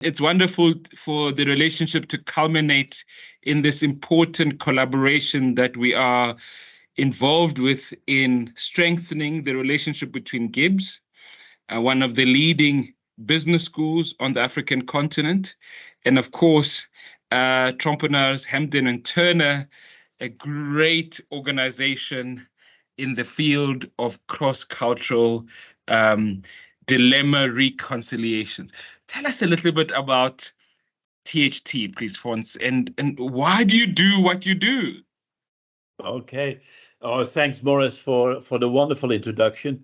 It's wonderful for the relationship to culminate in this important collaboration that we are involved with in strengthening the relationship between GIBS, one of the leading business schools on the African continent, and of course, Trompenaars, Hampden-Turner, a great organization in the field of cross-cultural dilemma reconciliations. Tell us a little bit about THT, please, Fons, and why do you do what you do? Okay. Oh, thanks, Morris, for the wonderful introduction.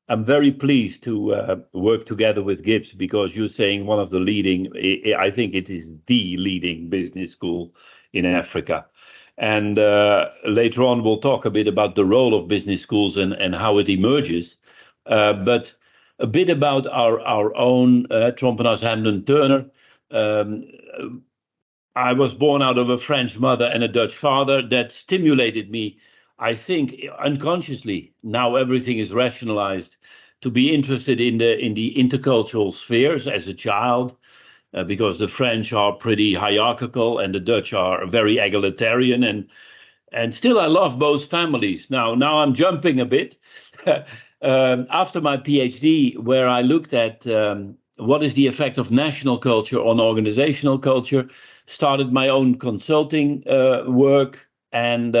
I'm very pleased to work together with GIBS because you're saying one of the leading, I think it is the leading business school in Africa. And later on, we'll talk a bit about the role of business schools and how it emerges. But a bit about our own Trompenaars Hampden-Turner. I was born out of a French mother and a Dutch father. That stimulated me, I think, unconsciously. Now everything is rationalized, to be interested in the intercultural spheres as a child, because the French are pretty hierarchical and the Dutch are very egalitarian, and still I love both families. Now I'm jumping a bit. After my PhD, where I looked at what is the effect of national culture on organizational culture, started my own consulting work, and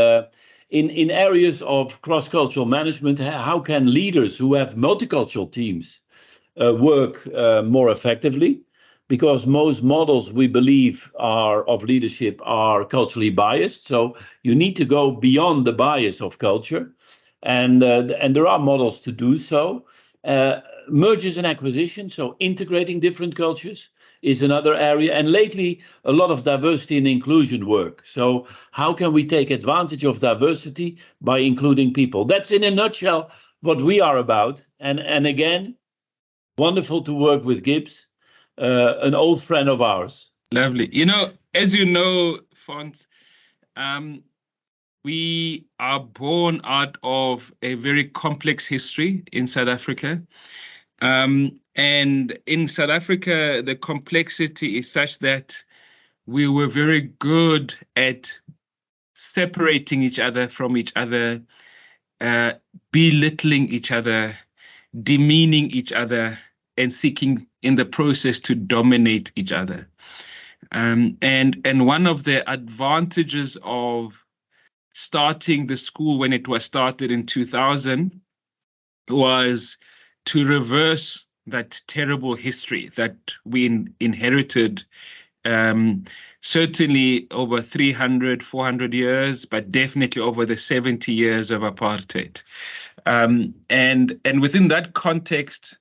in areas of cross-cultural management, how can leaders who have multicultural teams work more effectively? Because most models we believe of leadership are culturally biased. So you need to go beyond the bias of culture. And there are models to do so. Mergers and acquisitions, so integrating different cultures, is another area. And lately, a lot of diversity and inclusion work. So how can we take advantage of diversity by including people? That's in a nutshell what we are about. And again, wonderful to work with GIBS, an old friend of ours. Lovely. You know, as you know, Fons, we are born out of a very complex history in South Africa. And in South Africa, the complexity is such that we were very good at separating each other from each other, belittling each other, demeaning each other, and seeking in the process to dominate each other. And one of the advantages of starting the school when it was started in 2000 was to reverse that terrible history that we inherited, certainly over 300, 400 years, but definitely over the 70 years of apartheid. And within that context,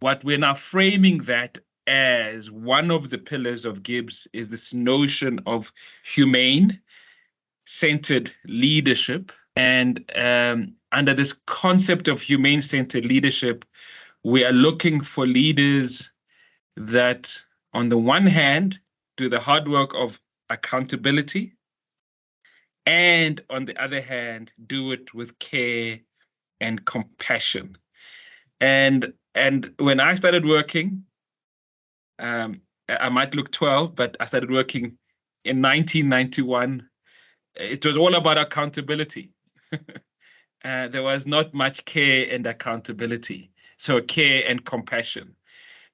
what we're now framing that as one of the pillars of GIBS is this notion of humane-centered leadership. And under this concept of humane-centered leadership, we are looking for leaders that, on the one hand, do the hard work of accountability, and on the other hand, do it with care and compassion. And when I started working, I might look 12, but I started working in 1991. It was all about accountability. There was not much care and accountability. So care and compassion.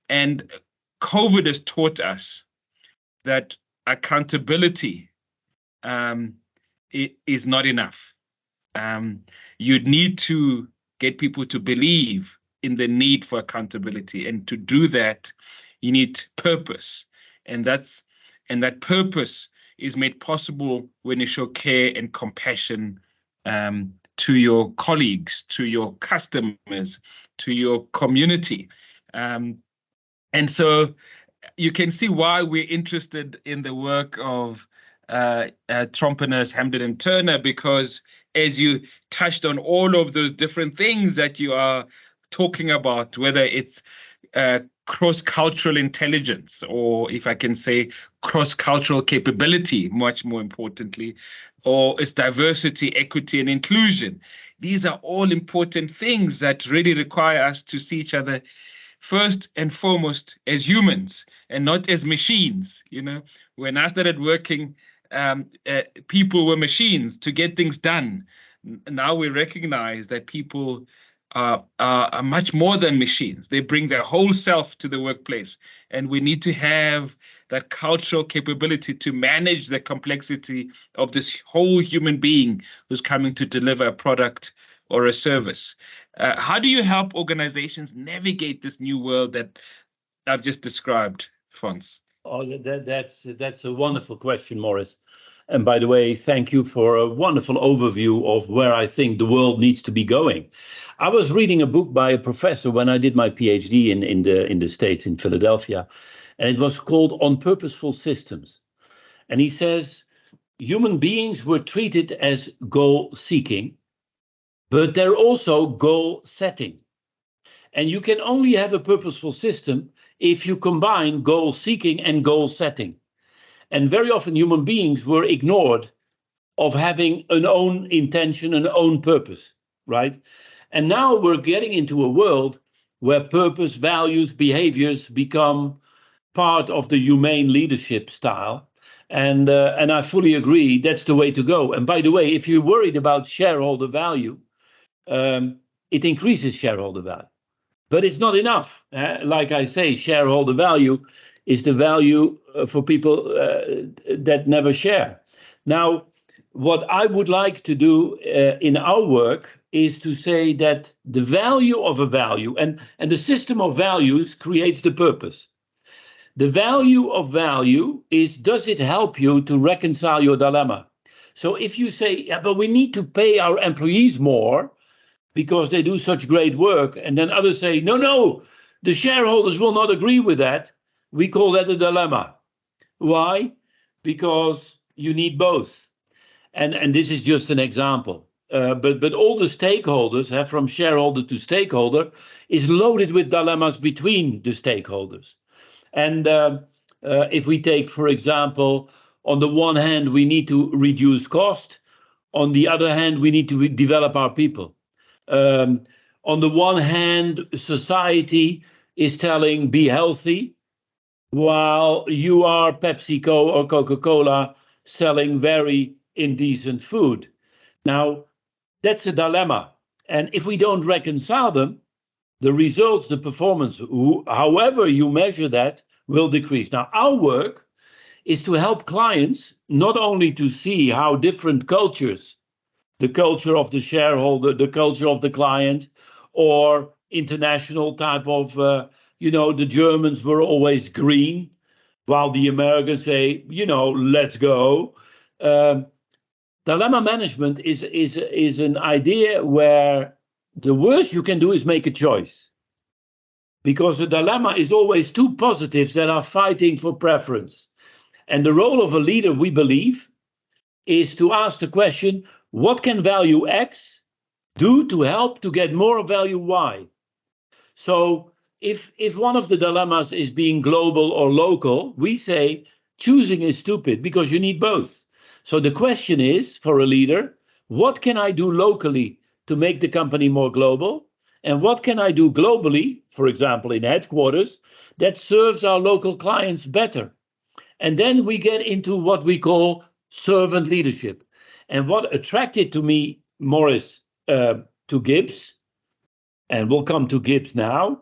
And COVID has taught us that accountability is not enough. You need to get people to believe in the need for accountability. And to do that, you need purpose. And that purpose is made possible when you show care and compassion to your colleagues, to your customers, to your community. And so you can see why we're interested in the work of Trompenaars, Hampden-Turner, because as you touched on all of those different things that you are talking about, whether it's cross-cultural intelligence, or if I can say cross-cultural capability, much more importantly, or it's diversity, equity, and inclusion. These are all important things that really require us to see each other first and foremost as humans and not as machines. When I started working, people were machines to get things done. Now we recognize that people are much more than machines. They bring their whole self to the workplace, and we need to have that cultural capability to manage the complexity of this whole human being who's coming to deliver a product or a service. How do you help organizations navigate this new world that I've just described, Fons? Oh, that's a wonderful question, Morris. And by the way, thank you for a wonderful overview of where I think the world needs to be going. I was reading a book by a professor when I did my PhD in the States, in Philadelphia, and it was called On Purposeful Systems. And he says, human beings were treated as goal-seeking, but they're also goal-setting. And you can only have a purposeful system if you combine goal-seeking and goal-setting. And very often human beings were ignored of having an own intention, an own purpose, right? And now we're getting into a world where purpose, values, behaviors become part of the humane leadership style. And I fully agree, that's the way to go. And by the way, if you're worried about shareholder value, it increases shareholder value. But it's not enough. Like I say, shareholder value is the value for people that never share. Now, what I would like to do in our work is to say that the value of a value and the system of values creates the purpose. The value of value is, does it help you to reconcile your dilemma? So if you say, yeah, but we need to pay our employees more because they do such great work, and then others say, no, the shareholders will not agree with that, we call that a dilemma. Why? Because you need both. And this is just an example. But all the stakeholders, from shareholder to stakeholder, is loaded with dilemmas between the stakeholders. And if we take, for example, on the one hand, we need to reduce cost. On the other hand, we need to develop our people. On the one hand, society is telling, be healthy, while you are PepsiCo or Coca-Cola selling very indecent food. Now, that's a dilemma. And if we don't reconcile them, the results, the performance, however you measure that, will decrease. Now, our work is to help clients not only to see how different cultures, the culture of the shareholder, the culture of the client, or international type of, the Germans were always green, while the Americans say, let's go. Dilemma management is an idea where the worst you can do is make a choice. Because a dilemma is always two positives that are fighting for preference. And the role of a leader, we believe, is to ask the question, what can value X do to help to get more value Y? So if one of the dilemmas is being global or local, we say choosing is stupid because you need both. So the question is, for a leader, what can I do locally to make the company more global? And what can I do globally, for example, in headquarters, that serves our local clients better? And then we get into what we call servant leadership. And what attracted to me, Morris, to GIBS, and we'll come to GIBS now,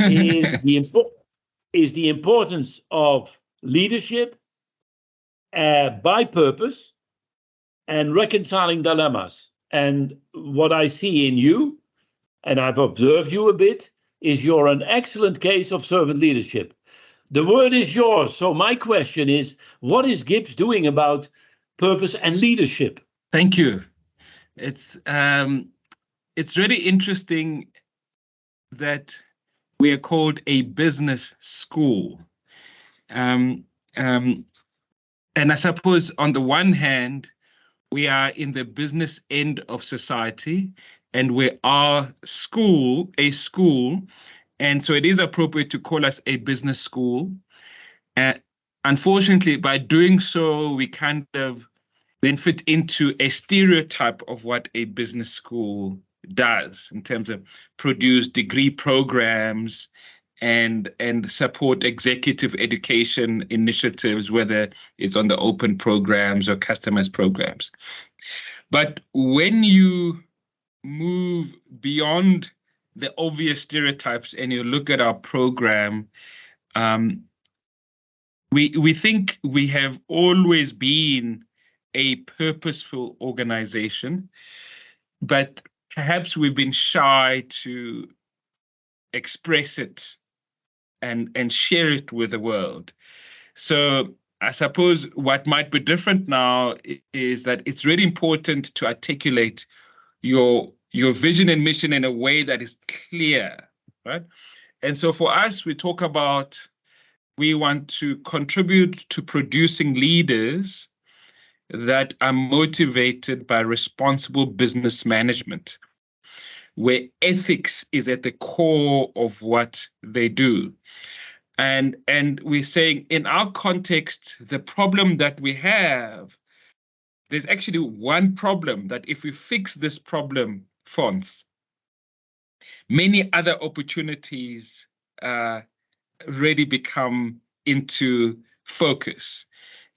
is the importance of leadership by purpose and reconciling dilemmas. And what I see in you, and I've observed you a bit, is you're an excellent case of servant leadership. The word is yours. So my question is, what is GIBS doing about purpose and leadership? Thank you. It's really interesting that we are called a business school. And I suppose on the one hand, we are in the business end of society, and we are a school, and so it is appropriate to call us a business school. Unfortunately, by doing so, we kind of then fit into a stereotype of what a business school does in terms of produce degree programs and support executive education initiatives, whether it's on the open programs or customized programs. But when you move beyond the obvious stereotypes and you look at our program, we think we have always been a purposeful organization, but perhaps we've been shy to express it and share it with the world. So I suppose what might be different now is that it's really important to articulate your vision and mission in a way that is clear, right? And so for us, we talk about we want to contribute to producing leaders that are motivated by responsible business management, where ethics is at the core of what they do. And we're saying in our context, the problem that we have, there's actually one problem that if we fix this problem, Fons, many other opportunities really become into focus.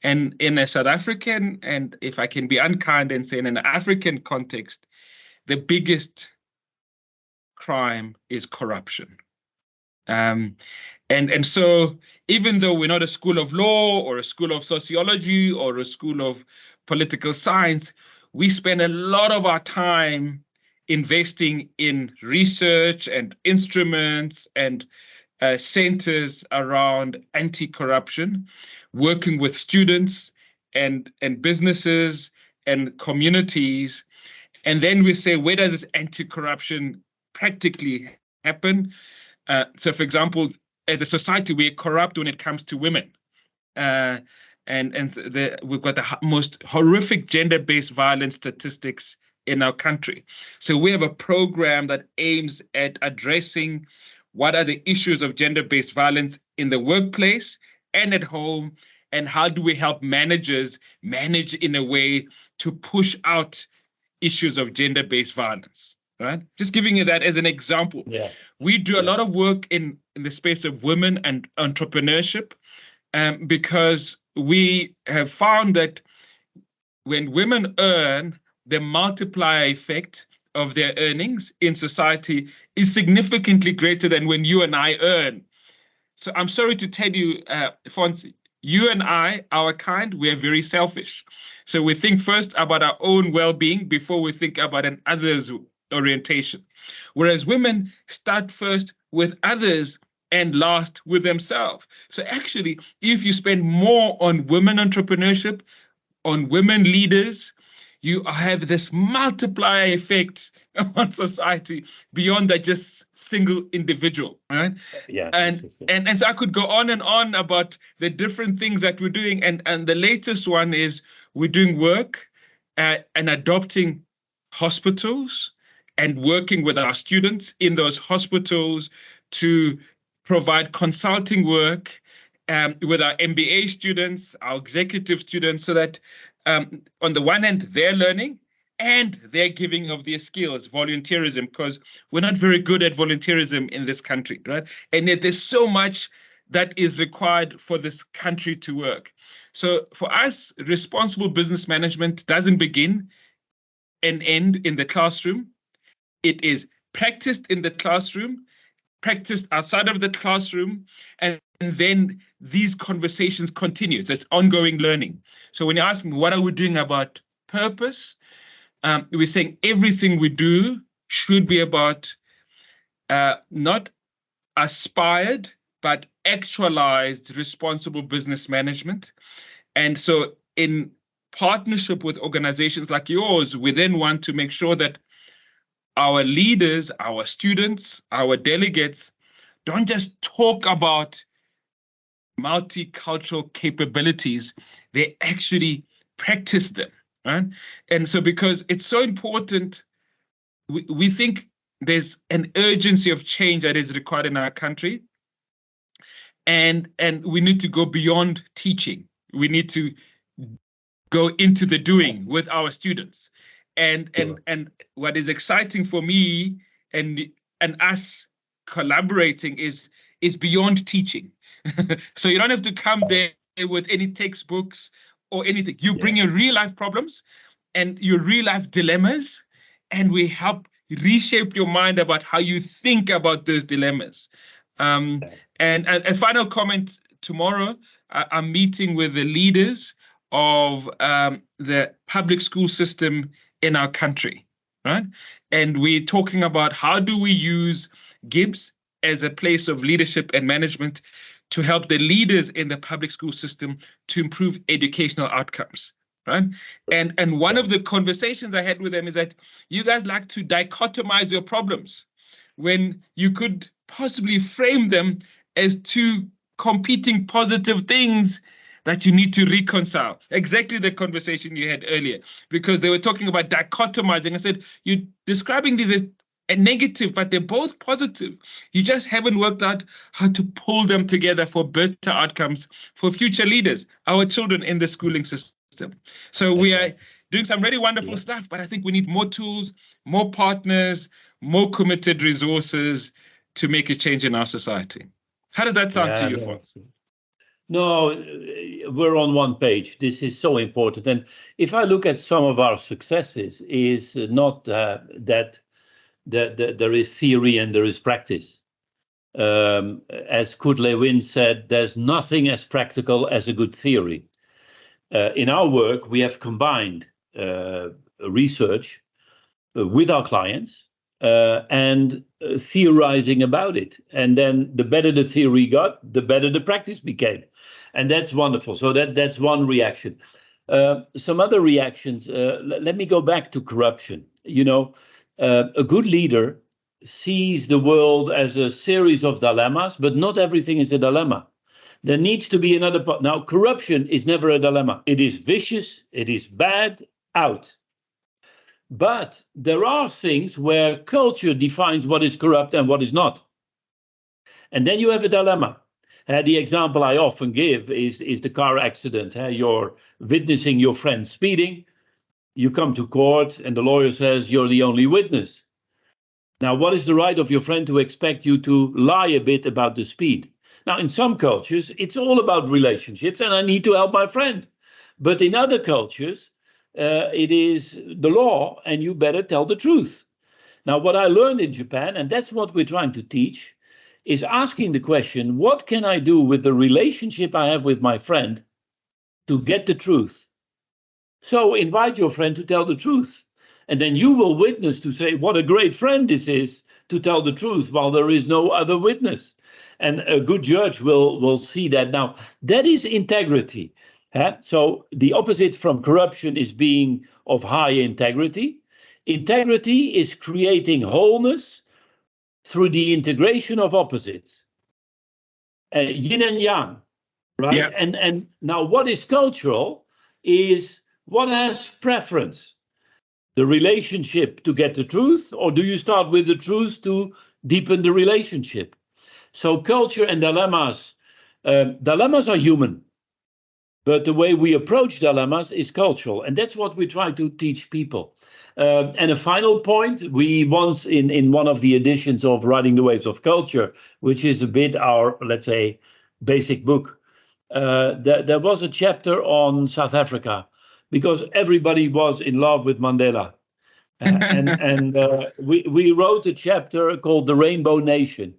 And in a South African, and if I can be unkind and say in an African context, the biggest crime is corruption. And so even though we're not a school of law or a school of sociology or a school of political science, we spend a lot of our time investing in research and instruments and centers around anti-corruption, working with students and businesses and communities. And then we say, where does this anti-corruption practically happen? So, for example, as a society, we're corrupt when it comes to women. We've got the most horrific gender-based violence statistics in our country. So we have a program that aims at addressing what are the issues of gender-based violence in the workplace and at home, and how do we help managers manage in a way to push out issues of gender-based violence, right? Just giving you that as an example. Yeah. We do a lot of work in the space of women and entrepreneurship, because we have found that when women earn, the multiplier effect of their earnings in society is significantly greater than when you and I earn. So I'm sorry to tell you, Fons, you and I, our kind, we're very selfish. So we think first about our own well-being before we think about an others orientation. Whereas women start first with others and last with themselves. So actually, if you spend more on women entrepreneurship, on women leaders, you have this multiplier effect on society beyond that just single individual, right? Yeah. And so I could go on and on about the different things that we're doing. And the latest one is we're doing work and adopting hospitals and working with our students in those hospitals to provide consulting work with our MBA students, our executive students, so that on the one hand, they're learning and they're giving of their skills, volunteerism, because we're not very good at volunteerism in this country, right? And yet there's so much that is required for this country to work. So for us, responsible business management doesn't begin and end in the classroom. It is practiced in the classroom, practiced outside of the classroom, and then these conversations continue. So it's ongoing learning. So when you ask me, what are we doing about purpose? We're saying everything we do should be about not aspired, but actualized responsible business management. And so in partnership with organizations like yours, we then want to make sure that our leaders, our students, our delegates don't just talk about multicultural capabilities, they actually practice them, right? And so because it's so important, we think there's an urgency of change that is required in our country. And we need to go beyond teaching. We need to go into the doing with our students. And what is exciting for me and us collaborating is is beyond teaching. So you don't have to come there with any textbooks or anything. You bring your real life problems and your real life dilemmas, and we help reshape your mind about how you think about those dilemmas. And a final comment: tomorrow, I'm meeting with the leaders of the public school system in our country, right? And we're talking about how do we use GIBS as a place of leadership and management to help the leaders in the public school system to improve educational outcomes, right? And one of the conversations I had with them is that you guys like to dichotomize your problems when you could possibly frame them as two competing positive things that you need to reconcile. Exactly the conversation you had earlier, because they were talking about dichotomizing. I said, you're describing these as a negative, but they're both positive. You just haven't worked out how to pull them together for better outcomes for future leaders, our children in the schooling system. So we are doing some really wonderful stuff, but I think we need more tools, more partners, more committed resources to make a change in our society. How does that sound to you, Fons? No, we're on one page. This is so important. And if I look at some of our successes, is not that there is theory and there is practice. As Kurt Lewin said, there's nothing as practical as a good theory. In our work, we have combined research with our clients and theorizing about it. And then the better the theory got, the better the practice became. And that's wonderful. So that's one reaction. Some other reactions, let me go back to corruption. You know, a good leader sees the world as a series of dilemmas, but not everything is a dilemma. There needs to be another part. Now, corruption is never a dilemma. It is vicious, it is bad, out. But there are things where culture defines what is corrupt and what is not. And then you have a dilemma. The example I often give is the car accident. You're witnessing your friend speeding. You come to court and the lawyer says you're the only witness. Now, what is the right of your friend to expect you to lie a bit about the speed? Now, in some cultures, it's all about relationships and I need to help my friend. But in other cultures, it is the law and you better tell the truth. Now, what I learned in Japan, and that's what we're trying to teach, is asking the question, what can I do with the relationship I have with my friend to get the truth? So invite your friend to tell the truth. And then you will witness to say, what a great friend this is to tell the truth while there is no other witness. And a good judge will see that. Now, that is integrity. So the opposite from corruption is being of high integrity. Integrity is creating wholeness through the integration of opposites. Yin and yang, right? Yeah. And now what is cultural is what has preference. The relationship to get the truth, or do you start with the truth to deepen the relationship? So culture and dilemmas, dilemmas are human, but the way we approach dilemmas is cultural. And that's what we try to teach people. And a final point, we once in one of the editions of Riding the Waves of Culture, which is a bit our, let's say, basic book, there was a chapter on South Africa, because everybody was in love with Mandela. And we wrote a chapter called The Rainbow Nation.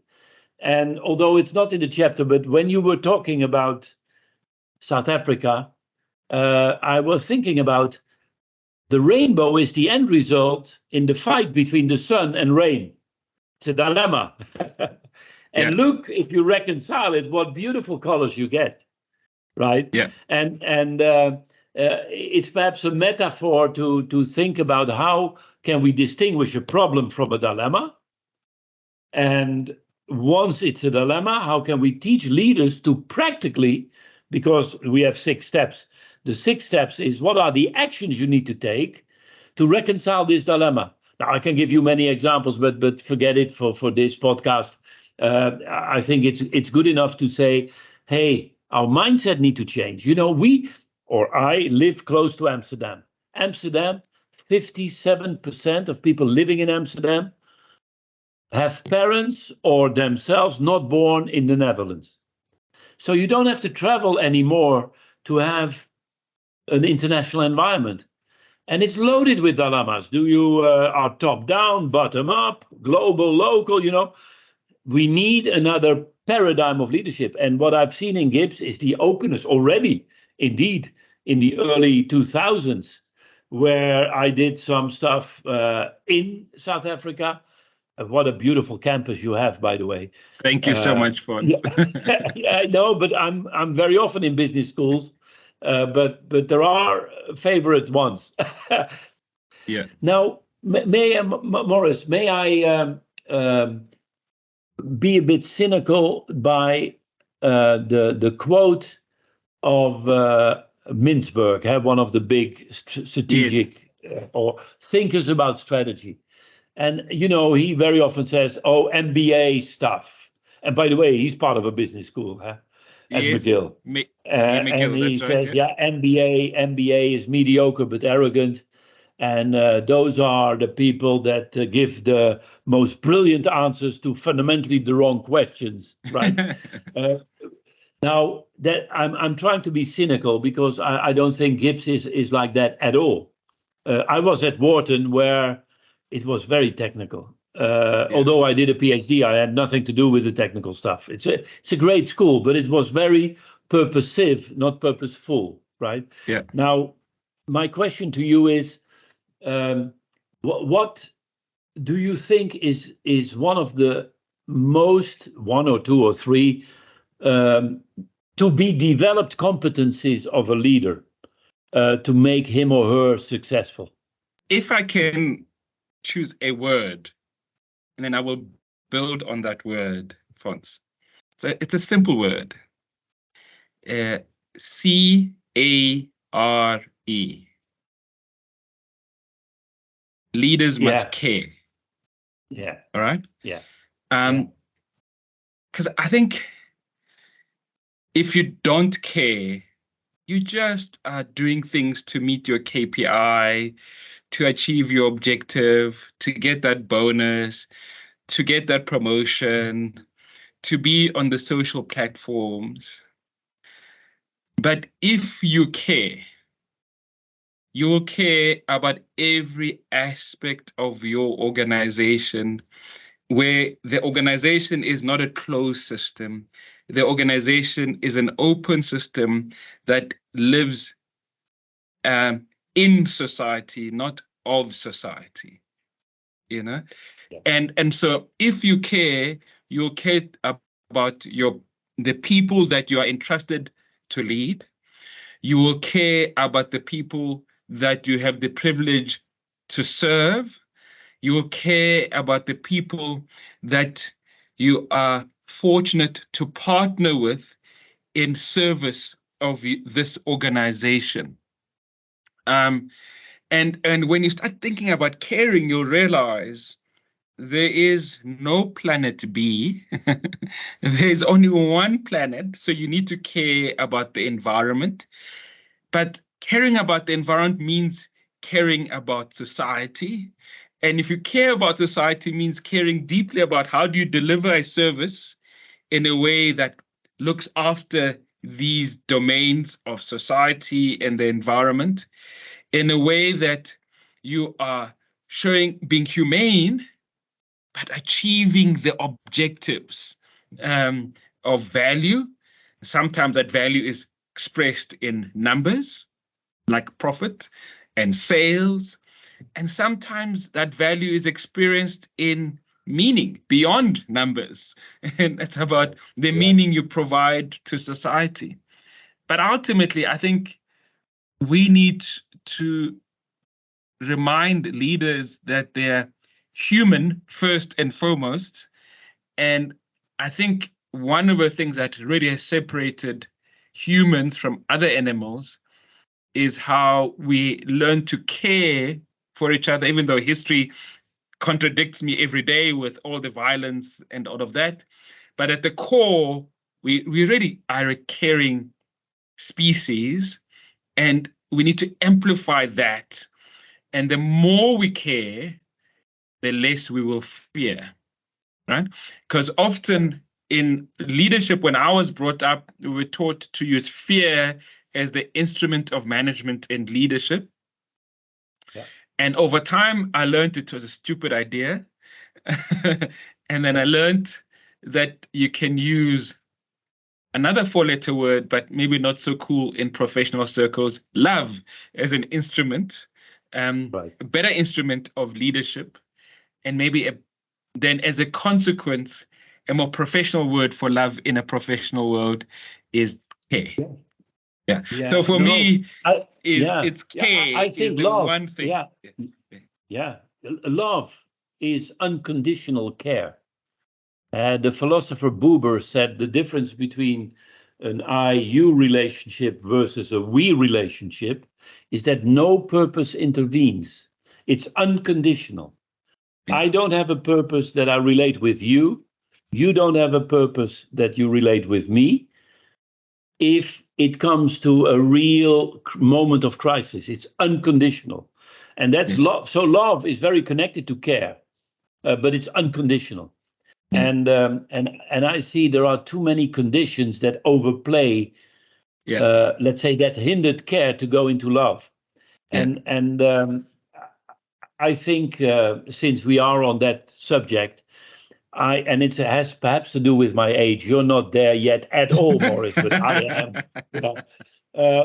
And although it's not in the chapter, but when you were talking about South Africa, I was thinking about the rainbow is the end result in the fight between the sun and rain. It's a dilemma. And look, if you reconcile it, what beautiful colors you get, right? Yeah. And it's perhaps a metaphor to think about how can we distinguish a problem from a dilemma. And once it's a dilemma, how can we teach leaders to practically, because we have 6 steps. The 6 steps is what are the actions you need to take to reconcile this dilemma. Now, I can give you many examples, but forget it for this podcast. I think it's good enough to say, hey, our mindset need to change. You know, I live close to Amsterdam. Amsterdam, 57% of people living in Amsterdam have parents or themselves not born in the Netherlands. So you don't have to travel anymore to have an international environment. And it's loaded with dilemmas. Do you are top down, bottom up, global, local, We need another paradigm of leadership. And what I've seen in GIBS is the openness already, indeed, in the early 2000s, where I did some stuff in South Africa. What a beautiful campus you have, by the way. Thank you so much, Fons. Yeah, I know, but I'm very often in business schools, but there are favorite ones. Yeah. Now, Maurice, may I be a bit cynical by the quote of Mintzberg, one of the big strategic or thinkers about strategy. And, he very often says, oh, MBA stuff. And by the way, he's part of a business school at McGill. McGill, and he says, right, MBA is mediocre but arrogant. And those are the people that give the most brilliant answers to fundamentally the wrong questions, right? Now, that I'm trying to be cynical because I don't think GIBS is like that at all. I was at Wharton where it was very technical. Although I did a PhD, I had nothing to do with the technical stuff. It's a great school, but it was very purposive, not purposeful, right? Yeah. Now, my question to you is, what do you think is one of the most, one or two or three, to be developed competencies of a leader to make him or her successful? If I can choose a word, and then I will build on that word, Fons. So it's a simple word. C-A-R-E. Leaders must care. Yeah. All right? Yeah. Because I think if you don't care, you just are doing things to meet your KPI, to achieve your objective, to get that bonus, to get that promotion, to be on the social platforms. But if you care, you'll care about every aspect of your organization, where the organization is not a closed system. The organization is an open system that lives in society, not of society, Yeah. And so if you care, you'll care about the people that you are entrusted to lead. You will care about the people that you have the privilege to serve. You will care about the people that you are fortunate to partner with in service of this organization. And when you start thinking about caring, you'll realize there is no planet B. There's only one planet, so you need to care about the environment. But caring about the environment means caring about society. And if you care about society, means caring deeply about how do you deliver a service in a way that looks after these domains of society and the environment, in a way that you are being humane, but achieving the objectives of value. Sometimes that value is expressed in numbers, like profit and sales. And sometimes that value is experienced in meaning beyond numbers. And it's about the meaning you provide to society. But ultimately, I think we need to remind leaders that they're human first and foremost. And I think one of the things that really has separated humans from other animals is how we learn to care for each other, even though history contradicts me every day with all the violence and all of that. But at the core, we really are a caring species, and we need to amplify that. And the more we care, the less we will fear. right? Because often in leadership, when I was brought up, we were taught to use fear as the instrument of management and leadership. Yeah. And over time, I learned it was a stupid idea. And then I learned that you can use another four-letter word, but maybe not so cool in professional circles, love, as an instrument, Right. a better instrument of leadership. And maybe then as a consequence, a more professional word for love in a professional world is care. Yeah. So for me, it's care I think is the love. one thing. Yeah. Love is unconditional care. The philosopher Buber said the difference between an I-you relationship versus a we relationship is that no purpose intervenes. It's unconditional. I don't have a purpose that I relate with you. You don't have a purpose that you relate with me. If it comes to a real moment of crisis, it's unconditional. And that's love. So love is very connected to care, but it's unconditional. And I see there are too many conditions that overplay, let's say, that hindered care to go into love. And I think since we are on that subject, and it has perhaps to do with my age. You're not there yet at all, Maurice, but I am.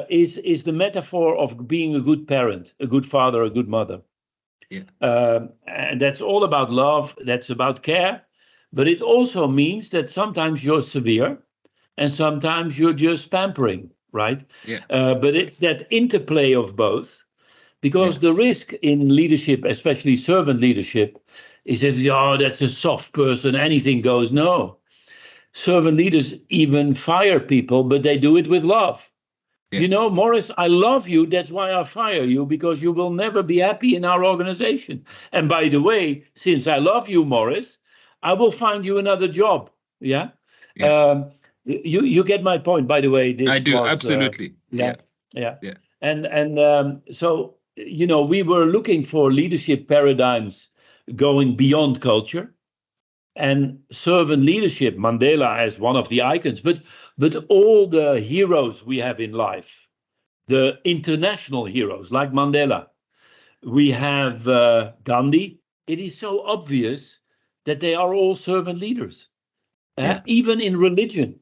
Is the metaphor of being a good parent, a good father, a good mother. And that's all about love. That's about care. But it also means that sometimes you're severe and sometimes you're just pampering, right? But it's that interplay of both, because the risk in leadership, especially servant leadership, is that, oh, that's a soft person, anything goes. No. Servant leaders even fire people, but they do it with love. You know, Maurice, I love you. That's why I fire you, because you will never be happy in our organization. And by the way, since I love you, Maurice, I will find you another job. Yeah. You get my point. By the way, this I do, was absolutely. And so, you know, we were looking for leadership paradigms going beyond culture. And servant leadership, Mandela as one of the icons, but all the heroes we have in life, the international heroes like Mandela, we have Gandhi. It is so obvious that they are all servant leaders. Even in religion,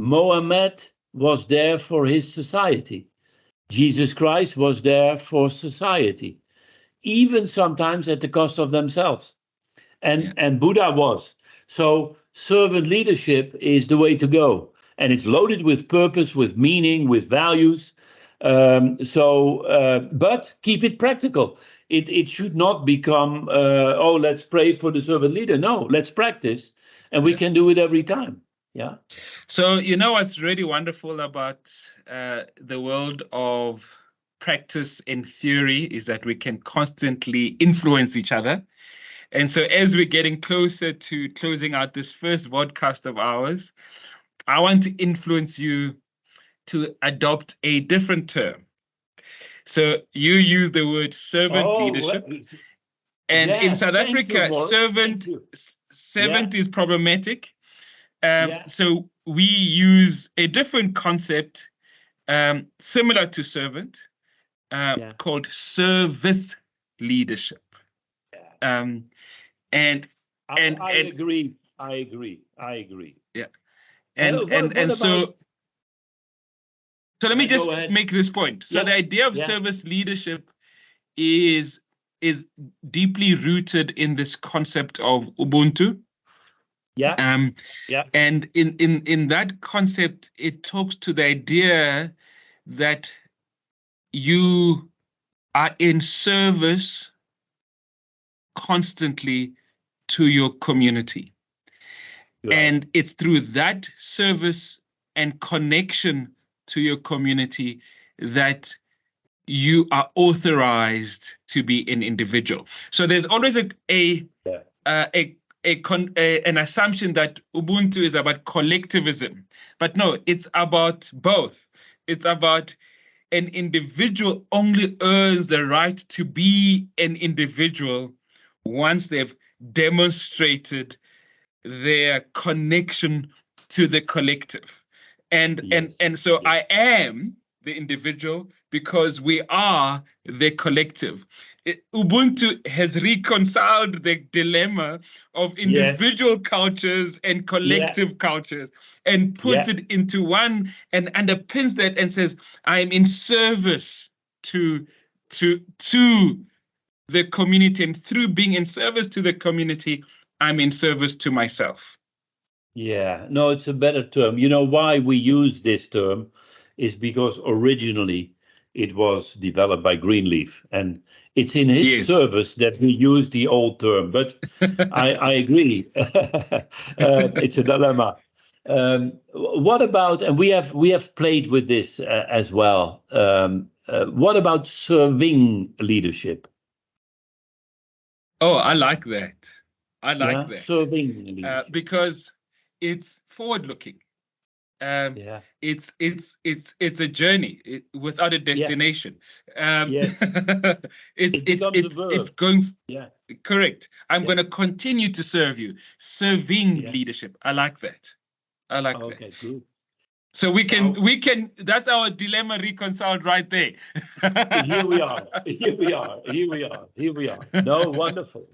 Mohammed was there for his society. Jesus Christ was there for society, even sometimes at the cost of themselves. And Buddha was. So servant leadership is the way to go. And it's loaded with purpose, with meaning, with values. But keep it practical. It should not become, oh, let's pray for the servant leader. No, let's practice. And we can do it every time. Yeah. So, you know, what's really wonderful about the world of practice and theory is that we can constantly influence each other. And so as we're getting closer to closing out this first podcast of ours, I want to influence you to adopt a different term. So you use the word servant leadership. And in South Africa, servant is problematic. So we use a different concept similar to servant called service leadership. And I agree. Yeah. And so let me just make this point. So the idea of service leadership is deeply rooted in this concept of Ubuntu. And in that concept, it talks to the idea that you are in service constantly to your community. And it's through that service and connection to your community that you are authorized to be an individual. So there's always an assumption that Ubuntu is about collectivism, but no, it's about both. It's about an individual only earns the right to be an individual once they've demonstrated their connection to the collective. And Yes. so Yes. I am the individual because we are the collective. Ubuntu has reconciled the dilemma of individual cultures and collective cultures and puts it into one and underpins that and says, I'm in service to the community, and through being in service to the community, I'm in service to myself. Yeah, no, it's a better term. You know why we use this term is because originally it was developed by Greenleaf, and it's in his service that we use the old term. But I agree, it's a dilemma. What about, and we have played with this as well. What about serving leadership? Oh, I like that. I like that. Serving leadership. Because it's forward-looking. It's a journey without a destination. Yes. It's going. Correct. I'm going to continue to serve you. Serving leadership. I like that. I like that. Okay, good. So we can. That's our dilemma reconciled right there. Here we are. No, wonderful.